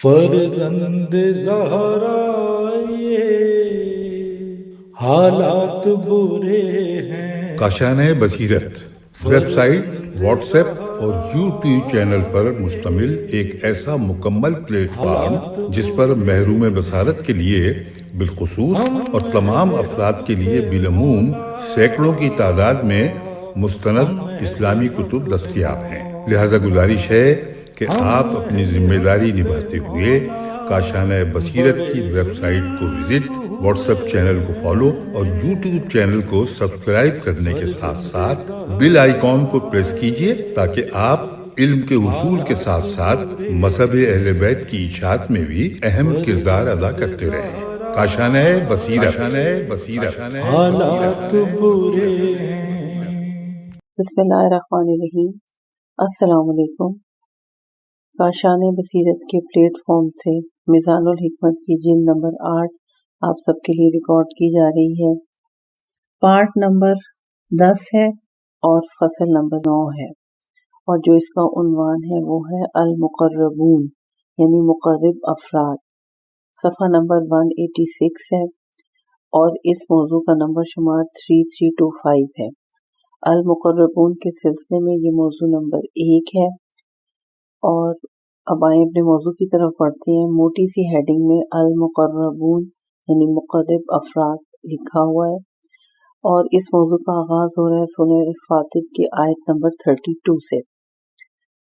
فرزند زہرا یہ حالات برے ہیں۔ کاشانۂ بصیرت ویب سائٹ، واٹس ایپ اور یوٹیوب چینل پر مشتمل ایک ایسا مکمل پلیٹ فارم جس پر محروم بصارت کے لیے بالخصوص اور تمام افراد کے لیے بالعموم سینکڑوں کی تعداد میں مستند اسلامی کتب دستیاب ہیں۔ لہذا گزارش ہے کہ آپ اپنی ذمہ داری نبھاتے ہوئے کاشانۂ بصیرت کی ویب سائٹ کو وزٹ، واٹس ایپ چینل کو فالو اور یوٹیوب چینل کو سبسکرائب کرنے کے ساتھ ساتھ بیل آئیکن کو پریس کیجئے تاکہ آپ علم کے حصول کے ساتھ ساتھ مذہب اہل بیت کی اشاعت میں بھی اہم کردار ادا کرتے رہیں۔ کاشانۂ بصیرت۔ حالات برے ہیں۔ بسم اللہ الرحمن الرحیم۔ السلام علیکم۔ کاشانِ بصیرت کے پلیٹ فارم سے میزان الحکمت کی جلد نمبر 8 آپ سب کے لیے ریکارڈ کی جا رہی ہے۔ پارٹ نمبر 10 ہے اور فصل نمبر 9 ہے، اور جو اس کا عنوان ہے وہ ہے المقربون، یعنی مقرب افراد۔ صفحہ نمبر 186 ہے اور اس موضوع کا نمبر شمار 3325 ہے۔ المقربون کے سلسلے میں یہ موضوع نمبر 1 ہے، اور اب آئیں اپنے موضوع کی طرف پڑھتے ہیں۔ موٹی سی ہیڈنگ میں المقربون یعنی مقرب افراد لکھا ہوا ہے، اور اس موضوع کا آغاز ہو رہا ہے سورہ فاطر کی آیت نمبر 32 سے۔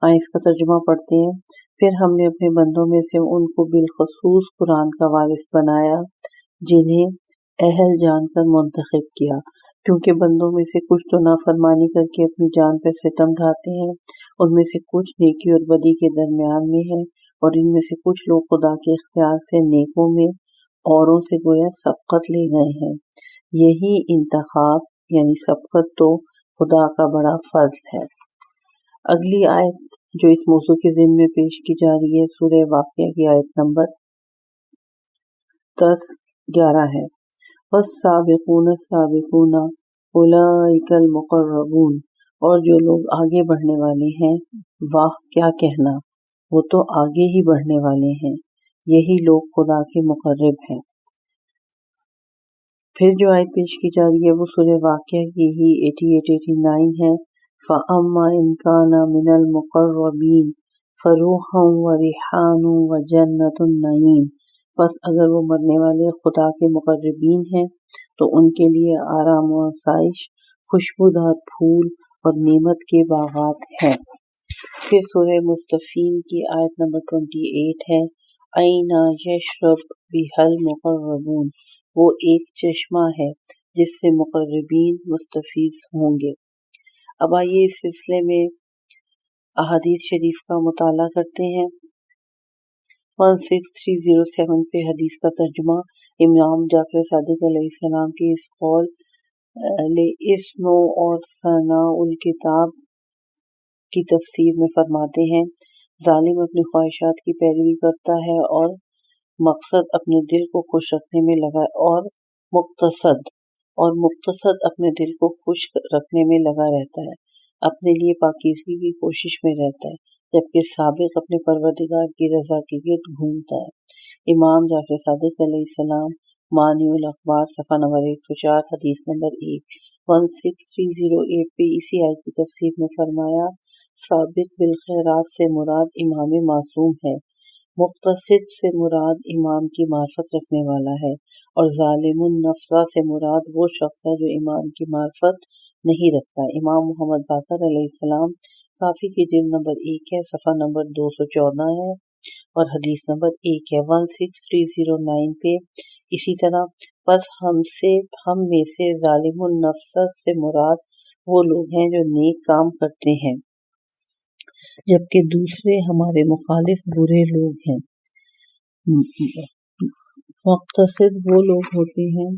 آئیں اس کا ترجمہ پڑھتے ہیں۔ پھر ہم نے اپنے بندوں میں سے ان کو بالخصوص قرآن کا وارث بنایا جنہیں اہل جان کر منتخب کیا، کیونکہ بندوں میں سے کچھ تو نافرمانی کر کے اپنی جان پر ستم ڈھاتے ہیں، ان میں سے کچھ نیکی اور بدی کے درمیان میں ہیں، اور ان میں سے کچھ لوگ خدا کے اختیار سے نیکوں میں اوروں سے گویا سبقت لے گئے ہیں۔ یہی انتخاب یعنی سبقت تو خدا کا بڑا فضل ہے۔ اگلی آیت جو اس موضوع کے ضمن میں پیش کی جا رہی ہے سورہ واقعہ کی آیت نمبر 10-11 ہے۔ والسابقون السابقون اولئک المقربون، اور جو لوگ آگے بڑھنے والے ہیں، واہ کیا کہنا، وہ تو آگے ہی بڑھنے والے ہیں، یہی لوگ خدا کے مقرب ہیں۔ پھر جو آیت پیش کی جا رہی ہے وہ سورہ واقعہ کی ہی 88-89 ہے۔ فَأَمَّا إِنْ كَانَ مِنَ الْمُقَرَّبِينَ فَرُوحٌ وَرِيحَانٌ وَجَنَّةُ النَّعِيمِ، بس اگر وہ مرنے والے خدا کے مقربین ہیں تو ان کے لیے آرام و آسائش، خوشبودار پھول اور نعمت کے باغات ہیں۔ پھر سورہ مستفین کی آیت نمبر 28 ہے۔ أَيْنَ يَشْرَبُ بِهَا الْمُقَرَّبُونَ، وہ ایک چشمہ ہے جس سے مقربین مستفیض ہوں گے۔ اب آئیے اس سلسلے میں احادیث شریف کا مطالعہ کرتے ہیں۔ 16307 پہ حدیث کا ترجمہ امام جعفر صادق علیہ السلام کی اس قول اسم اور ثناء الکتاب کی تفسیر میں فرماتے ہیں، ظالم اپنی خواہشات کی پیروی کرتا ہے اور مقصد اپنے دل کو خوش رکھنے میں لگا اور مقتصد اپنے دل کو خوش رکھنے میں لگا رہتا ہے، اپنے لیے پاکیزگی کی کوشش میں رہتا ہے، جبکہ سابق اپنے پروردگار کی رضا کے گرد گھومتا ہے۔ امام جعفر صادق علیہ السلام معنی الاخبار صفحہ نمبر 104 حدیث نمبر 16308 پہ اسی آیت کی تفسیر میں فرمایا، سابق بالخیرات سے مراد امام معصوم ہے، مقتصد سے مراد امام کی معرفت رکھنے والا ہے، اور ظالم النفس سے مراد وہ شخص ہے جو امام کی معرفت نہیں رکھتا۔ امام محمد باقر علیہ السلام کافی کی جلد نمبر 1 ہے، صفحہ نمبر 214 ہے اور حدیث نمبر 1 ہے۔ 16309 پہ اسی طرح پس ہم میں سے ظالم النفس سے مراد وہ لوگ ہیں جو نیک کام کرتے ہیں، جبکہ دوسرے ہمارے مخالف برے لوگ ہیں۔ مقتصد وہ لوگ ہوتے ہیں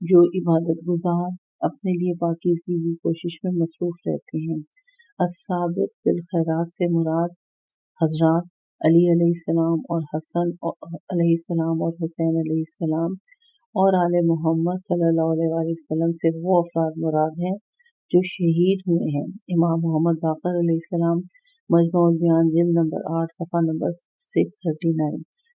جو عبادت گزار اپنے لیے پاکیزگی کی کوشش میں مصروف رہتے ہیں۔ السابق بالخیرات سے مراد حضرات علی علیہ السلام اور حسن علیہ السلام اور حسین علیہ السلام اور آل محمد صلی اللہ علیہ وسلم سے وہ افراد مراد ہیں جو شہید ہوئے ہیں۔ امام محمد باقر علیہ السلام مجموع البیان جلد نمبر 8 صفحہ نمبر 639۔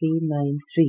393।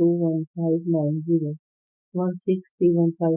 21590। 16315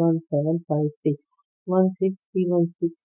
1756। 16316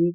1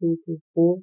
224।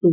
2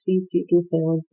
3327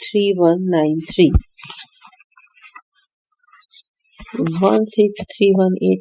3193। 16318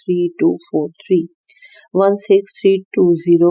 3243। 16320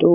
2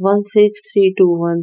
16321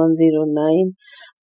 109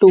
2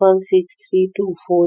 16324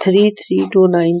3329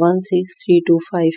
16325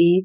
1,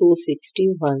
261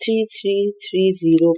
3330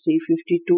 352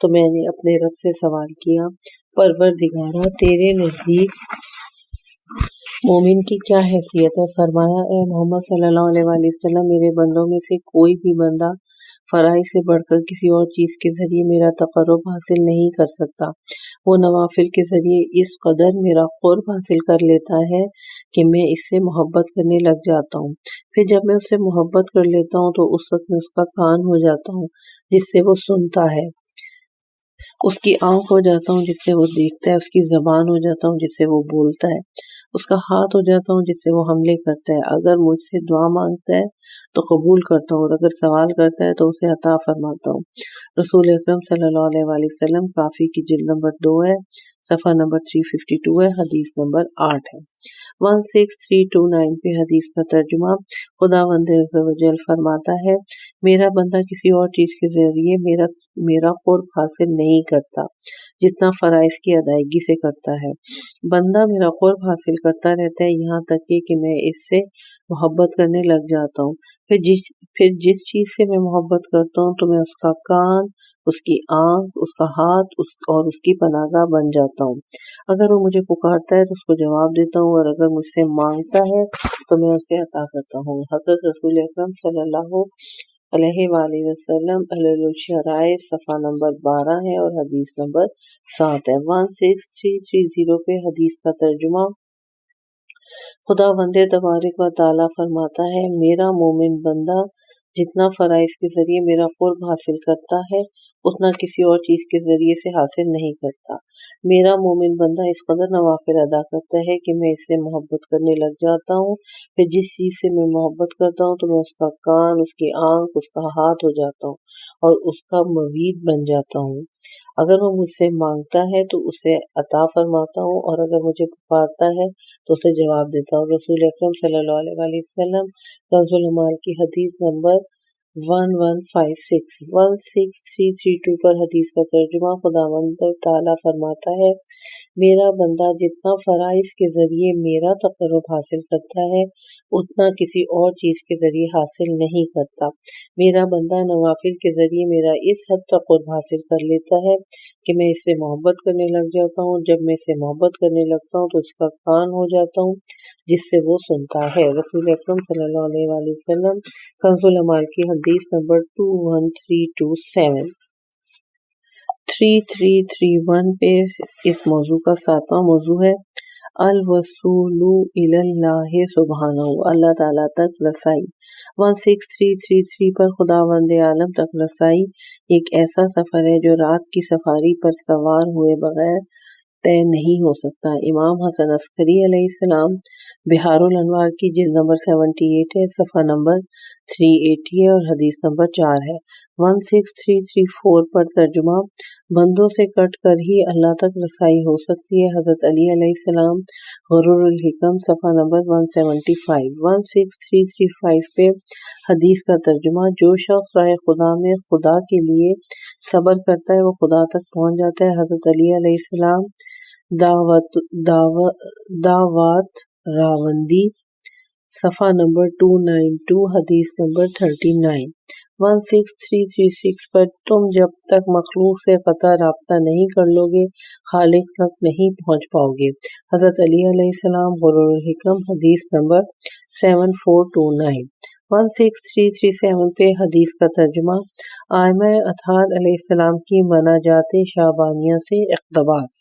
تو میں نے اپنے رب سے سوال کیا، پروردگارا تیرے نزدیک مومن کی کیا حیثیت ہے؟ فرمایا، اے محمد صلی اللہ علیہ وآلہ وسلم، میرے بندوں میں سے کوئی بھی بندہ فرائض سے بڑھ کر کسی اور چیز کے ذریعے میرا تقرب حاصل نہیں کر سکتا۔ وہ نوافل کے ذریعے اس قدر میرا قرب حاصل کر لیتا ہے کہ میں اس سے محبت کرنے لگ جاتا ہوں۔ پھر جب میں اس سے محبت کر لیتا ہوں تو اس وقت میں اس کا کان ہو جاتا ہوں جس سے وہ سنتا ہے، اس کی آنکھ ہو جاتا ہوں جس سے وہ دیکھتا ہے، اس کی زبان ہو جاتا ہوں جس سے وہ بولتا ہے، اس کا ہاتھ ہو جاتا ہوں جس سے وہ حملے کرتا ہے۔ اگر مجھ سے دعا مانگتا ہے تو قبول کرتا ہوں، اور اگر سوال کرتا ہے تو اسے عطا فرماتا ہوں۔ رسول اکرم صلی اللہ علیہ وآلہ وسلم، کافی کی جلد نمبر 2 ہے، صفحہ نمبر 352 ہے، حدیث نمبر 8 ہے۔ 16329 پہ حدیث کا ترجمہ۔ خداوند عز و جل فرماتا ہے، میرا بندہ کسی اور چیز کے ذریعے میرا قرب حاصل نہیں کرتا جتنا فرائض کی ادائیگی سے کرتا ہے۔ بندہ میرا قرب حاصل کرتا رہتا ہے یہاں تک کہ میں اس سے محبت کرنے لگ جاتا ہوں۔ پھر جس چیز سے میں محبت کرتا ہوں تو میں اس کا کان، اس کی آنکھ، اس کا ہاتھ اور اس کی پناہ گاہ بن جاتا ہوں۔ اگر وہ مجھے پکارتا ہے تو اس کو جواب دیتا ہوں، اور اگر مجھ سے مانگتا ہے تو میں اسے عطا کرتا ہوں۔ حضرت رسول اکرم صلی اللہ علیہ وآلہ وسلم، علل الشرائع، صفحہ نمبر 12 ہے اور حدیث نمبر 7 ہے۔ 16330 پہ حدیث کا ترجمہ۔ خداوند تبارک و تعالیٰ فرماتا ہے، میرا مومن بندہ جتنا فرائض کے ذریعے میرا قرب حاصل کرتا ہے اتنا کسی اور چیز کے ذریعے سے حاصل نہیں کرتا۔ میرا مومن بندہ اس قدر نوافل ادا کرتا ہے کہ میں اس سے محبت کرنے لگ جاتا ہوں۔ پھر جس چیز سے میں محبت کرتا ہوں تو میں اس کا کان، اس کی آنکھ، اس کا ہاتھ ہو جاتا ہوں اور اس کا موید بن جاتا ہوں۔ اگر وہ مجھ سے مانگتا ہے تو اسے عطا فرماتا ہوں، اور اگر مجھے پکارتا ہے تو اسے جواب دیتا ہوں۔ رسول اکرم صلی اللہ علیہ وآلہ وسلم، کنز العمال کی حدیث نمبر 1156۔ 16332 پر حدیث کا ترجمہ۔ خداوند تعالیٰ فرماتا ہے، میرا بندہ جتنا فرائض کے ذریعے میرا تقرب حاصل کرتا ہے اتنا کسی اور چیز کے ذریعے حاصل نہیں کرتا۔ میرا بندہ نوافل کے ذریعے میرا اس حد تک قرب حاصل کر لیتا ہے کہ میں اس سے محبت کرنے لگ جاتا ہوں۔ جب میں اس سے محبت کرنے لگتا ہوں تو اس کا کان ہو جاتا ہوں جس سے وہ سنتا ہے۔ رسول اکرم صلی اللہ علیہ وآلہ وسلم، کنز العمال کی حدیث نمبر 21327۔ 3331 پہ اس موضوع کا 7واں موضوع ہے، الوصول الی اللہ سبحانہ، اللہ تعالیٰ تک رسائی۔ 16333 پر خداوند عالم تک رسائی ایک ایسا سفر ہے جو رات کی سفاری پر سوار ہوئے بغیر طے نہیں ہو سکتا۔ امام حسن عسکری علیہ السلام، بحار الانوار کی جلد نمبر 78 ہے، صفحہ نمبر 380 ہے اور حدیث نمبر 4 ہے۔ 16334 پر ترجمہ۔ بندوں سے کٹ کر ہی اللہ تک رسائی ہو سکتی ہے، حضرت علی علیہ السلام، غرور الحکم، صفحہ نمبر 175۔ 16335 پہ حدیث کا ترجمہ۔ جو شخص راہ خدا میں خدا کے لیے صبر کرتا ہے وہ خدا تک پہنچ جاتا ہے، حضرت علی علیہ السلام، دعوات راوندی، صفحہ نمبر 292، حدیث نمبر 39۔ 16336 پر تم جب تک مخلوق سے قطع رابطہ نہیں کر لو گے خالق تک نہیں پہنچ پاؤ گے، حضرت علی علیہ السلام، غرور الحکم، حدیث نمبر 7429۔ 16337 پہ حدیث کا ترجمہ۔ آئمہ اطہار علیہ السلام کی مناجات شعبانیہ سے اقتباس۔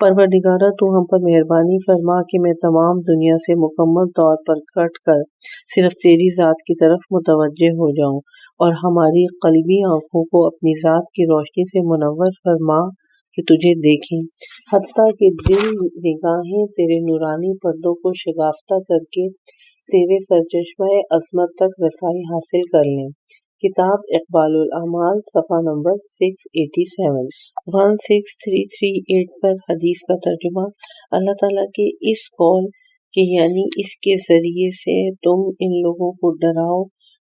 پروردگارا تو ہم پر مہربانی فرما کہ میں تمام دنیا سے مکمل طور پر کٹ کر صرف تیری ذات کی طرف متوجہ ہو جاؤں، اور ہماری قلبی آنکھوں کو اپنی ذات کی روشنی سے منور فرما کہ تجھے دیکھیں، حتیٰ کہ دل نگاہیں تیرے نورانی پردوں کو شگافتہ کر کے تیرے سرچشمہ عظمت تک رسائی حاصل کر لیں۔ کتاب اقبال الاعمال، صفحہ نمبر 687۔ 16338 پر حدیث کا ترجمہ۔ اللہ تعالیٰ کے اس قول کہ یعنی اس کے ذریعے سے تم ان لوگوں کو ڈراؤ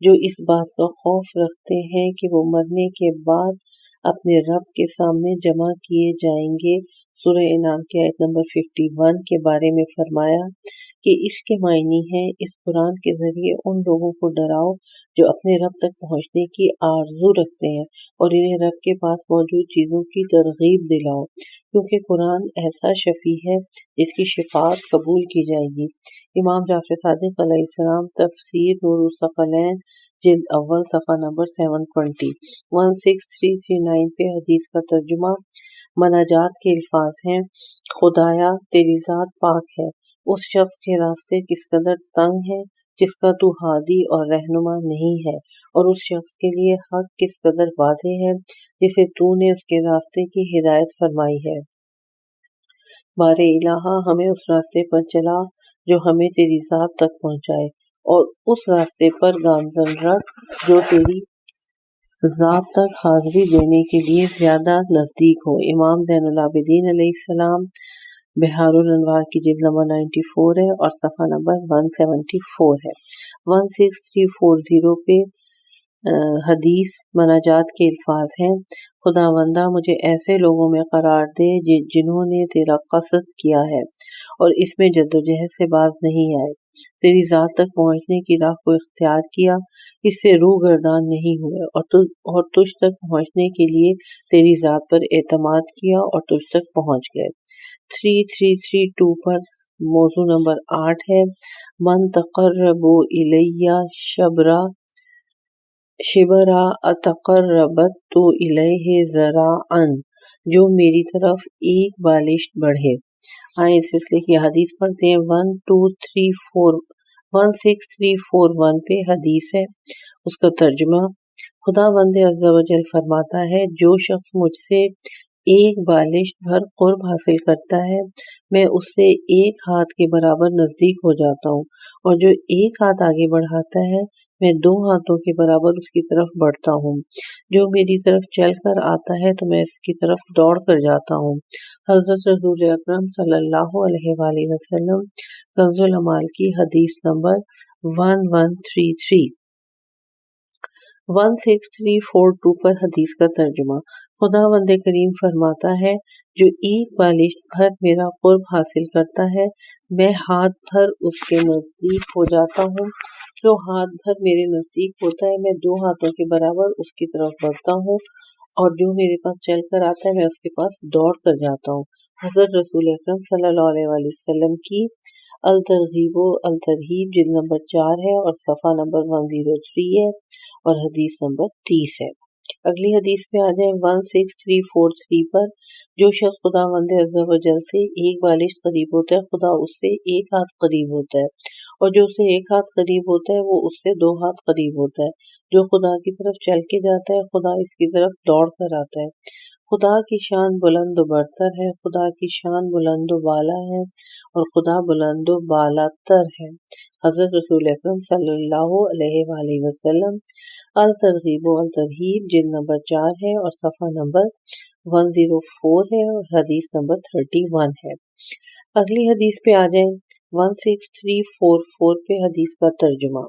جو اس بات کا خوف رکھتے ہیں کہ وہ مرنے کے بعد اپنے رب کے سامنے جمع کیے جائیں گے، سورہ انعام کی آیت نمبر 51 کے بارے میں فرمایا، کہ اس کے معنی ہے اس قرآن کے ذریعے ان لوگوں کو ڈراؤ جو اپنے رب تک پہنچنے کی آرزو رکھتے ہیں اور انہیں رب کے پاس موجود چیزوں کی ترغیب دلاؤ، کیونکہ قرآن ایسا شفیع ہے جس کی شفاعت قبول کی جائے گی۔ امام جعفر صادق علیہ السلام، تفسیر نور الثقلین، جلد اول، صفحہ نمبر 720، 16339 پہ حدیث کا ترجمہ۔ مناجات کے الفاظ ہیں: خدایا تیری ذات پاک ہے، اس شخص کے راستے کس قدر تنگ ہیں جس کا تو ہادی اور رہنما نہیں ہے، اور اس شخص کے لیے حق کس قدر واضح ہے جسے تو نے اس کے راستے کی ہدایت فرمائی ہے۔ بار الہا ہمیں اس راستے پر چلا جو ہمیں تیری ذات تک پہنچائے، اور اس راستے پر گامزن رکھ جو تیری ذات تک حاضری دینے کے لیے زیادہ نزدیک ہو۔ امام زین العابدین علیہ السلام، بحار الانوار کی جلد نمبر 94 ہے اور صفحہ نمبر 174 ہے۔ 16340 پہ حدیث مناجات کے الفاظ ہیں: خداوندہ مجھے ایسے لوگوں میں قرار دے جنہوں نے تیرا قصد کیا ہے اور اس میں جدوجہد سے باز نہیں آئے، تیری ذات تک پہنچنے کی راہ کو اختیار کیا، اس سے روح گردان نہیں ہوئے اور تجھ تک پہنچنے کے لیے تیری ذات پر اعتماد کیا اور تجھ تک پہنچ گئے۔ 3332 پر موضوع نمبر 8 ہے: من تقرب الیہ شبرا اتقربت الیہ ذراعا، جو میری طرف ایک بالشت بڑھے۔ آئیں اس سلسلے کی حدیث پڑھتے ہیں۔ 16341 پہ حدیث ہے، اس کا ترجمہ: خداوند عز و جل فرماتا ہے، جو شخص مجھ سے ایک بالشت بھر قرب حاصل کرتا ہے میں اس سے ایک ہاتھ کے برابر نزدیک ہو جاتا ہوں، اور جو ایک ہاتھ آگے بڑھاتا ہے میں 2 ہاتھوں کے برابر اس کی طرف بڑھتا ہوں۔ جو میری طرف چل کر آتا ہے تو میں اس کی طرف دوڑ کر جاتا ہوں۔ حضرت رسول اکرم صلی اللہ علیہ وآلہ وسلم، کنز العمال کی حدیث نمبر 1133۔ 16342 پر حدیث کا ترجمہ: خداوند کریم فرماتا ہے، جو ایک بالشت بھر میرا قرب حاصل کرتا ہے میں ہاتھ بھر اس کے نزدیک ہو جاتا ہوں، جو ہاتھ بھر میرے نزدیک ہوتا ہے میں 2 ہاتھوں کے برابر اس کی طرف بڑھتا ہوں، اور جو میرے پاس چل کر آتا ہے میں اس کے پاس دوڑ کر جاتا ہوں۔ حضرت رسول اکرم صلی اللہ علیہ وآلہ وسلم کی الترغیب و الترہیب، جلد نمبر 4 ہے اور صفحہ نمبر 103 ہے اور حدیث نمبر 30 ہے۔ اگلی حدیث پہ آ جائیں۔ 16343 پر: جو شخص خداوند عز و جل سے ایک بالشت قریب ہوتا ہے خدا اس سے ایک ہاتھ قریب ہوتا ہے، اور جو اسے ایک ہاتھ قریب ہوتا ہے وہ اس سے 2 ہاتھ قریب ہوتا ہے۔ جو خدا کی طرف چل کے جاتا ہے خدا اس کی طرف دوڑ کر آتا ہے۔ خدا کی شان بلند و برتر ہے، خدا کی شان بلند و بالا ہے، اور خدا بلند و بالاتر ہے۔ حضرت رسول اکرم صلی اللہ علیہ وآلہ وسلم، الترغیب و الترہیب، جلد نمبر 4 ہے اور صفحہ نمبر 104 ہے اور حدیث نمبر 31 ہے۔ اگلی حدیث پہ آ جائیں۔ 16344 پہ حدیث کا ترجمہ: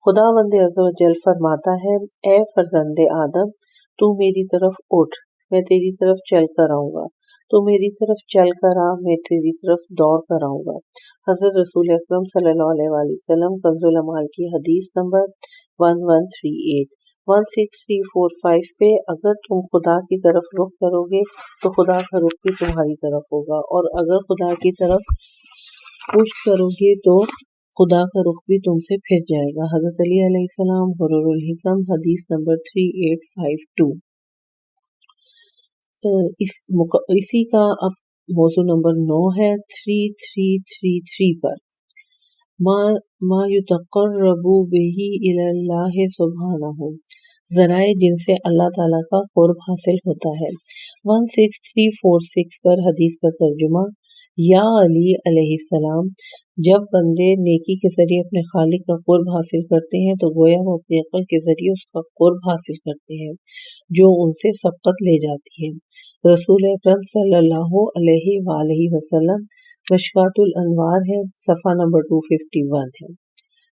خداوند عز و جل فرماتا ہے، اے فرزند آدم، تو میری طرف اٹھ میں تیری طرف چل کر آؤں گا، تو میری طرف چل کر آ میں تیری طرف دوڑ کر آؤں گا۔ حضرت رسول اکرم صلی اللہ علیہ وآلہ وسلم، کنز العمال کی حدیث نمبر 1138۔ 16345 پہ: اگر تم خدا کی طرف رخ کرو گے تو خدا کا رخ بھی تمہاری طرف ہوگا، اور اگر خدا کی طرف پشت کرو گے تو خدا کا رخ بھی تم سے پھر جائے گا۔ حضرت علی علیہ السلام، غرر الحکم، حدیث نمبر 3852۔ اسی کا اب موضوع نمبر 9 ہے۔ 3333 پر: ما یتقرب بہ الی اللہ سبحانہ، ذرائع جن سے اللہ تعالیٰ کا قرب حاصل ہوتا ہے۔ 16346 پر حدیث کا ترجمہ: یا علی علیہ السلام، جب بندے نیکی کے ذریعے اپنے خالق کا قرب حاصل کرتے ہیں تو گویا وہ اپنی عقل کے ذریعے اس کا قرب حاصل کرتے ہیں جو ان سے سبقت لے جاتی ہے۔ رسول اکرم صلی اللہ علیہ وآلہ وسلم، مشکوٰۃ الانوار ہے، صفحہ نمبر 251 ہے۔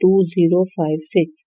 2056।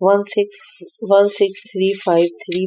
16353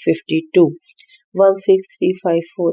52। 16354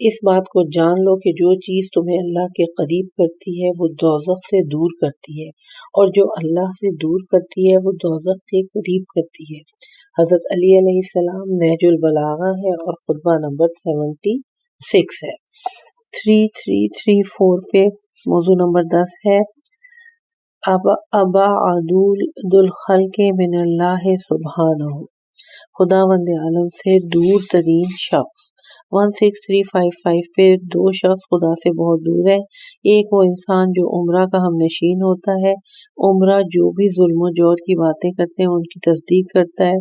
اس بات کو جان لو کہ جو چیز تمہیں اللہ کے قریب کرتی ہے وہ دوزخ سے دور کرتی ہے، اور جو اللہ سے دور کرتی ہے وہ دوزخ کے قریب کرتی ہے۔ حضرت علی علیہ السلام نہج البلاغہ ہے اور خطبہ نمبر 76 ہے۔ 3334 پہ موضوع نمبر 10 ہے ابعد الخلق من اللہ سبحانہ، خداوند عالم سے دور ترین شخص۔ 16355 پہ دو شخص خدا سے بہت دور ہے۔ ایک وہ انسان جو عمرہ کا ہم نشین ہوتا ہے، عمرہ جو بھی ظلم و جور کی باتیں کرتے ہیں ان کی تصدیق کرتا ہے۔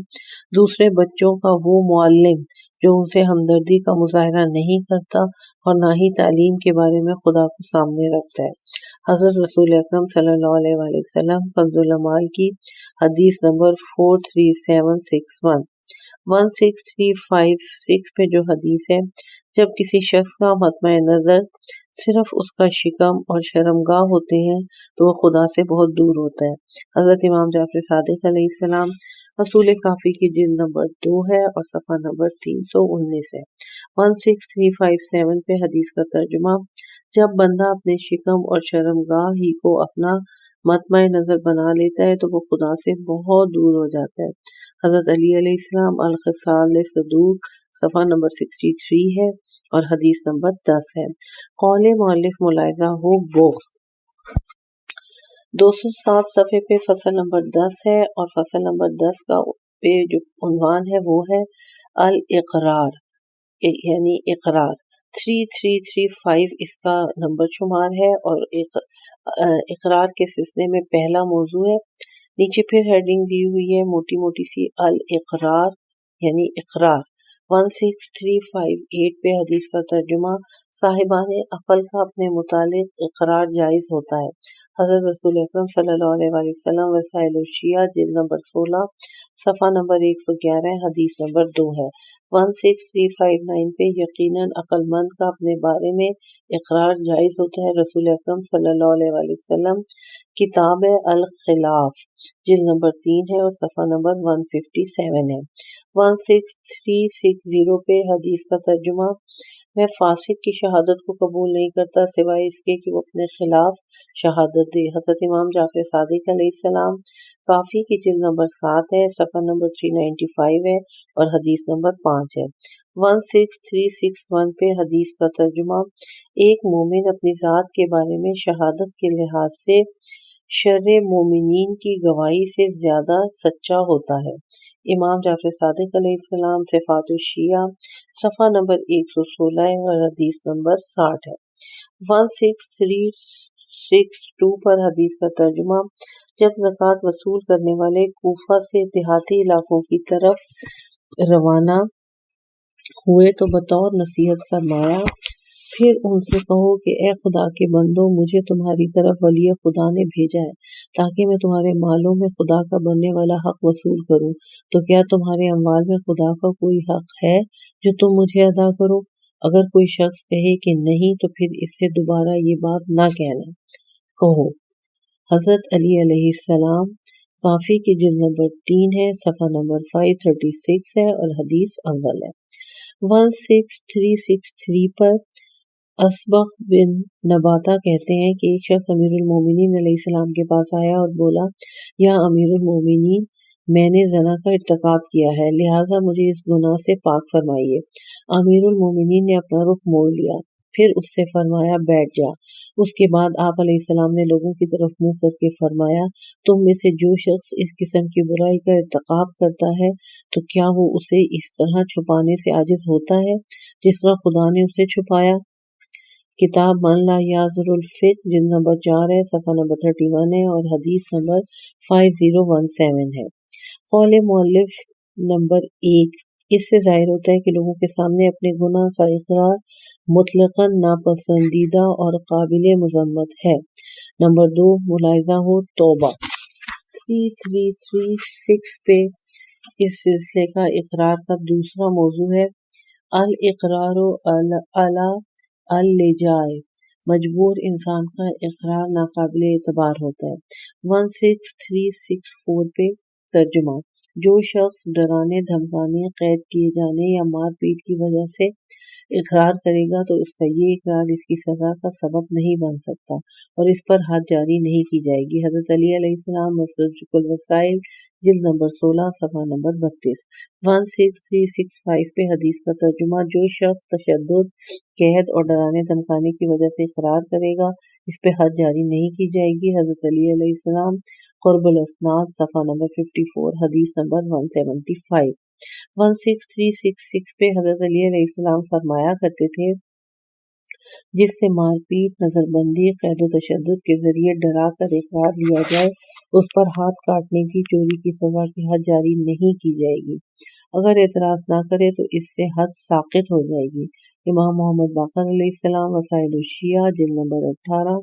دوسرے بچوں کا وہ معلم جو ان سے ہمدردی کا مظاہرہ نہیں کرتا اور نہ ہی تعلیم کے بارے میں خدا کو سامنے رکھتا ہے۔ حضرت رسول اکرم صلی اللہ علیہ وآلہ وسلم کنز العمال کی حدیث نمبر 43761 16356 پہ جو حدیث ہے، جب کسی شخص کا مطمع نظر صرف اس کا شکم اور شرمگاہ ہوتے ہیں تو وہ خدا سے بہت دور ہوتا ہے۔ حضرت امام جعفر صادق علیہ السلام اصول کافی کی جلد نمبر 2 ہے اور صفحہ نمبر 319 ہے۔ 16357 پہ حدیث کا ترجمہ، جب بندہ اپنے شکم اور شرمگاہ ہی کو اپنا مطمع نظر بنا لیتا ہے تو وہ خدا سے بہت دور ہو جاتا ہے۔ حضرت علی علیہ السلام الخصال صدوق صفحہ نمبر 63 ہے اور حدیث نمبر 10 ہے۔ قول مؤلف ملاحظہ ہو بغض 207 صفحے پہ فصل نمبر 10 ہے اور فصل نمبر 10 کا پہ جو عنوان ہے وہ ہے الاقرار، یعنی اقرار۔ 3335 اس کا نمبر شمار ہے اور اقرار کے سلسلے میں پہلا موضوع ہے۔ نیچے پھر ہیڈنگ دی ہوئی ہے موٹی موٹی سی، الاقرار یعنی اقرار۔ 16358 پہ حدیث کا ترجمہ، صاحبان عقل کا اپنے متعلق اقرار جائز ہوتا ہے۔ حضرت رسول اکرم صلی اللہ علیہ وآلہ وسلم وسائل الشیعہ جلد نمبر 16 صفحہ نمبر 111 حدیث نمبر 2 ہے۔ 16359 پہ یقیناً عقل مند کا اپنے بارے میں اقرار جائز ہوتا ہے۔ رسول اکرم صلی اللہ علیہ وآلہ وسلم کتاب الخلاف جلد نمبر 3 ہے اور صفحہ نمبر 157 ہے۔ 16360 پہ حدیث کا ترجمہ، میں فاسق کی شہادت کو قبول نہیں کرتا سوائے اس کے کہ وہ اپنے خلاف شہادت دے۔ حضرت امام جعفر صادق علیہ السلام کافی کی جلد نمبر 7 ہے، صفحہ نمبر 395 ہے اور حدیث نمبر 5 ہے۔ 16361 پہ حدیث کا ترجمہ، ایک مومن اپنی ذات کے بارے میں شہادت کے لحاظ سے شر مومنین کی گواہی سے زیادہ سچا ہوتا ہے۔ امام جعفر صادق علیہ السلام صفات الشیعہ صفحہ نمبر 116 ہے اور حدیث نمبر 60 ہے۔ 16362 پر حدیث کا ترجمہ، جب زکوٰۃ وصول کرنے والے کوفہ سے دیہاتی علاقوں کی طرف روانہ ہوئے تو بطور نصیحت فرمایا، پھر ان سے کہو کہ اے خدا کے بندوں، مجھے تمہاری طرف ولی خدا نے بھیجا ہے تاکہ میں تمہارے مالوں میں خدا کا بننے والا حق وصول کروں، تو کیا تمہارے اموال میں خدا کا کوئی حق ہے جو تم مجھے ادا کرو؟ اگر کوئی شخص کہے کہ نہیں تو پھر اس سے دوبارہ یہ بات نہ کہنا، کہو۔ حضرت علی علیہ السلام کافی کی جلد نمبر 3 ہے، صفحہ نمبر 536 ہے اور حدیث اول ہے۔ 16363 پر اسبغ بن نباتہ کہتے ہیں کہ ایک شخص امیر المومنین علیہ السلام کے پاس آیا اور بولا، یا امیر المومنین، میں نے زنا کا ارتکاب کیا ہے، لہٰذا مجھے اس گناہ سے پاک فرمائیے۔ امیر المومنین نے اپنا رخ موڑ لیا، پھر اس سے فرمایا بیٹھ جا۔ اس کے بعد آپ علیہ السلام نے لوگوں کی طرف منہ کر کے فرمایا، تم میں سے جو شخص اس قسم کی برائی کا ارتکاب کرتا ہے تو کیا وہ اسے اس طرح چھپانے سے عاجز ہوتا ہے جس طرح خدا نے اسے چھپایا؟ کتاب من لا یعذر الفقہ جلد نمبر 4 ہے، صفحہ نمبر 31 ہے اور حدیث نمبر 5017 ہے۔ قول مؤلف نمبر 1، اس سے ظاہر ہوتا ہے کہ لوگوں کے سامنے اپنے گناہ کا اقرار مطلقاً ناپسندیدہ اور قابل مذمت ہے۔ نمبر 2، ملاحظہ ہو توبہ 3336 پہ اس سلسلے کا اقرار کا دوسرا موضوع ہے الاقرار علی اللجائے، مجبور انسان کا اقرار ناقابل اعتبار ہوتا ہے۔ 16364 پہ ترجمہ، جو شخص ڈرانے دھمکانے، قید کیے جانے یا مار پیٹ کی وجہ سے اقرار کرے گا تو اس کا یہ اقرار اس کی سزا کا سبب نہیں بن سکتا اور اس پر حد جاری نہیں کی جائے گی۔ حضرت علی علیہ السلام مستدرک الوسائل جلد نمبر 16 صفحہ نمبر 32۔ 16365 پہ حدیث کا ترجمہ۔ جو شخص تشدد، قحط اور ڈرانے دھمکانے کی وجہ سے اقرار کرے گا اس پہ حد جاری نہیں کی جائے گی۔ حضرت علی علیہ السلام قرب الاسناد صفحہ نمبر 54 حدیث نمبر 175۔ 16366 پہ حضرت علی علیہ السلام فرمایا کرتے تھے جس سے مار پیٹ، نظر بندی، قید و تشدد کے ذریعے ڈرا کر اقرار لیا جائے اس پر ہاتھ کاٹنے کی چوری کی سزا کی حد جاری نہیں کی جائے گی۔ اگر اعتراض نہ کرے تو اس سے حد ساقط ہو جائے گی۔ امام محمد باقر علیہ السلام وسائل الشیعہ جلد نمبر 18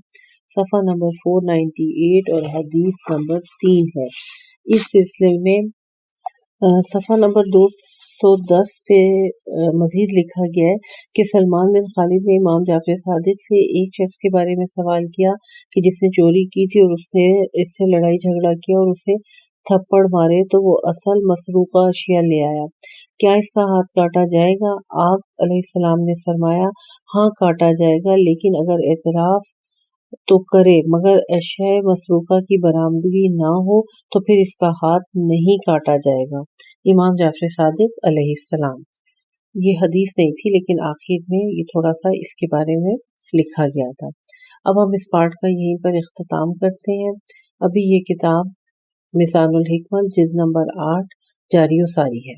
صفحہ نمبر 498 اور حدیث نمبر 3 ہے۔ اس سلسلے میں صفحہ نمبر 210 پہ مزید لکھا گیا ہے کہ سلمان بن خالد نے امام جعفر صادق سے ایک شخص کے بارے میں سوال کیا کہ جس نے چوری کی تھی اور اس نے اس سے لڑائی جھگڑا کیا اور اسے تھپڑ مارے تو وہ اصل مسروقہ اشیاء لے آیا، کیا اس کا ہاتھ کاٹا جائے گا؟ آپ علیہ السلام نے فرمایا ہاں کاٹا جائے گا، لیکن اگر اعتراف تو کرے مگر اشیاء مسروقہ کی برآمدگی نہ ہو تو پھر اس کا ہاتھ نہیں کاٹا جائے گا۔ امام جعفر صادق علیہ السلام۔ یہ حدیث نہیں تھی لیکن آخر میں یہ تھوڑا سا اس کے بارے میں لکھا گیا تھا۔ اب ہم اس پارٹ کا یہیں پر اختتام کرتے ہیں۔ ابھی یہ کتاب میزان الحکمت جلد نمبر 8 جاری و ساری ہے۔